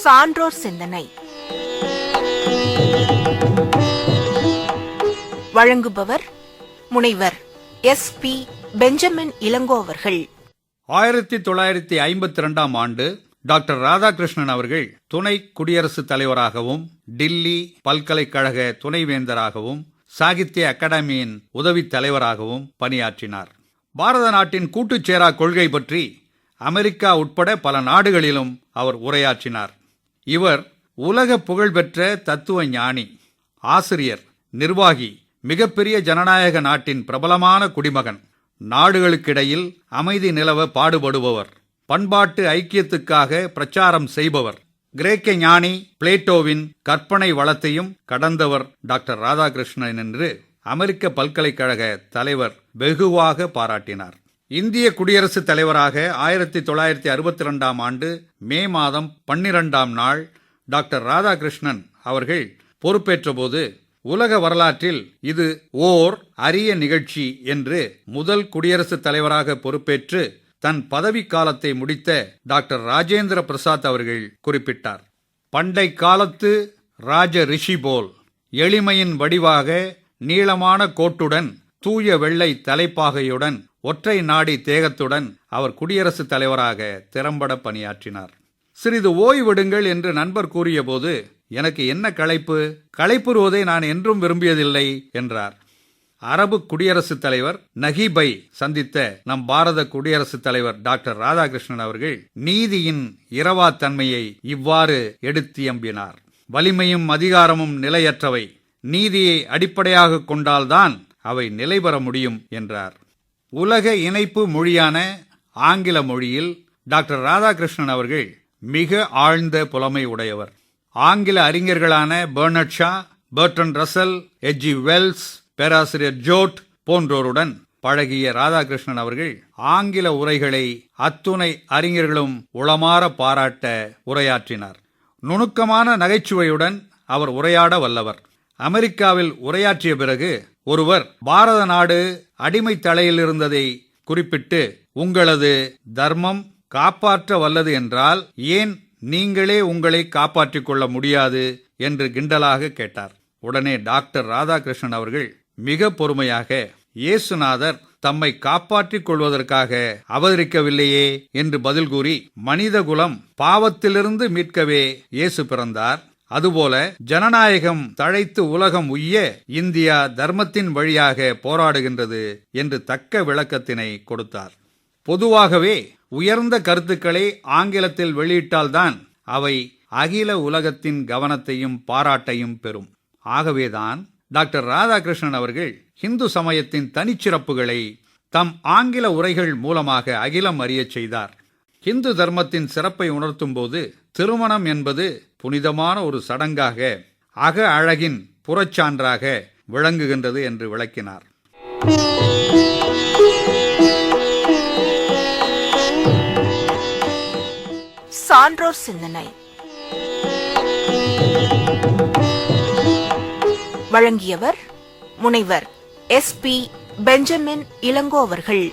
சான்றோர் சிந்தனை. வழங்குபவர் முனைவர் SP பெஞ்சமின் இளங்கோ அவர்கள். 1952 ஆண்டு டாக்டர் ராதாகிருஷ்ணன் அவர்கள் துணை குடியரசுத் தலைவராகவும் டில்லி பல்கலைக்கழக துணைவேந்தராகவும் சாகித்ய அகாடமியின் உதவித் தலைவராகவும் பணியாற்றினார். பாரத நாட்டின் கூட்டுச்சேரா கொள்கை பற்றி அமெரிக்கா உட்பட பல நாடுகளிலும் அவர் உரையாற்றினார். இவர் உலக புகழ்பெற்ற தத்துவ ஞானி, ஆசிரியர், நிர்வாகி, மிகப்பெரிய ஜனநாயக நாட்டின் பிரபலமான குடிமகன், நாடுகளுக்கிடையில் அமைதி நிலவ பாடுபடுபவர், பண்பாட்டு ஐக்கியத்துக்காக பிரச்சாரம் செய்பவர், கிரேக்க ஞானி பிளேட்டோவின் கற்பனை வளத்தையும் கடந்தவர் டாக்டர் ராதாகிருஷ்ணன் என்று அமெரிக்க பல்கலைக்கழக தலைவர் வெகுவாக பாராட்டினார். இந்திய குடியரசுத் தலைவராக 1962 ஆண்டு மே மாதம் 12ஆம் நாள் டாக்டர் ராதாகிருஷ்ணன் அவர்கள் பொறுப்பேற்றபோது உலக வரலாற்றில் இது ஓர் அரிய நிகழ்ச்சி என்று முதல் குடியரசுத் தலைவராக பொறுப்பேற்று தன் பதவி காலத்தை முடித்த டாக்டர் ராஜேந்திர பிரசாத் அவர்கள் குறிப்பிட்டார். பண்டை காலத்து ராஜ ரிஷி போல் எளிமையின் வடிவாக நீளமான கோட்டுடன் தூய வெள்ளை தலைப்பாகையுடன் ஒற்றை நாடி தேகத்துடன் அவர் குடியரசுத் தலைவராக திறம்பட பணியாற்றினார். சிறிது ஓய்வெடுங்கள் என்று நண்பர் கூறியபோது, எனக்கு என்ன களைப்பு, களைப்புறுவதை நான் என்றும் விரும்பியதில்லை என்றார். அரபு குடியரசுத் தலைவர் நகீபை சந்தித்த நம் பாரத குடியரசுத் தலைவர் டாக்டர் ராதாகிருஷ்ணன் அவர்கள் நீதியின் இரவா தன்மையை இவ்வாறு எடுத்தியம்பினார். வலிமையும் அதிகாரமும் நிலையற்றவை, நீதியை அடிப்படையாக கொண்டால்தான் அவை நிலை பெற முடியும் என்றார். உலக இணைப்பு மொழியான ஆங்கில மொழியில் டாக்டர் ராதாகிருஷ்ணன் அவர்கள் மிக ஆழ்ந்த புலமை உடையவர். ஆங்கில அறிஞர்களான Bernard Shaw, Bertrand Russell, H.G. Wells, பேராசிரியர் ஜோட் போன்றோருடன் பழகிய ராதாகிருஷ்ணன் அவர்கள் ஆங்கில உரைகளை அத்துணை அறிஞர்களும் உளமாற பாராட்ட உரையாற்றினார். நுணுக்கமான நகைச்சுவையுடன் அவர் உரையாட வல்லவர். அமெரிக்காவில் உரையாற்றிய பிறகு ஒருவர் பாரத நாடு அடிமை தலையில் இருந்ததை குறிப்பிட்டு, உங்களது தர்மம் காப்பாற்ற வல்லது என்றால் ஏன் நீங்களே உங்களை காப்பாற்றிக் கொள்ள முடியாது என்று கிண்டலாக கேட்டார். உடனே டாக்டர் ராதாகிருஷ்ணன் அவர்கள் மிக பொறுமையாக, இயேசுநாதர் தம்மை காப்பாற்றிக் கொள்வதற்காக அவதரிக்கவில்லையே என்று பதில் கூறி, மனித குலம் பாவத்திலிருந்து மீட்கவே இயேசு பிறந்தார், அதுபோல ஜனநாயகம் தழைத்து உலகம் உய்ய இந்தியா தர்மத்தின் வழியாக போராடுகின்றது என்று தக்க விளக்கத்தினை கொடுத்தார். பொதுவாகவே உயர்ந்த கருத்துக்களை ஆங்கிலத்தில் வெளியிட்டால்தான் அவை அகில உலகத்தின் கவனத்தையும் பாராட்டையும் பெறும். ஆகவேதான் டாக்டர் ராதாகிருஷ்ணன் அவர்கள் இந்து சமயத்தின் தனிச்சிறப்புகளை தம் ஆங்கில உரைகள் மூலமாக அகிலம் அறியச் செய்தார். இந்து தர்மத்தின் சிறப்பை உணர்த்தும் போது திருமணம் என்பது புனிதமான ஒரு சடங்காக, அக அழகின் புறச்சான்றாக விளங்குகின்றது என்று விளக்கினார். சான்றோர் சிந்தனை. வழங்கியவர் முனைவர் SP பெஞ்சமின் இளங்கோ அவர்கள்.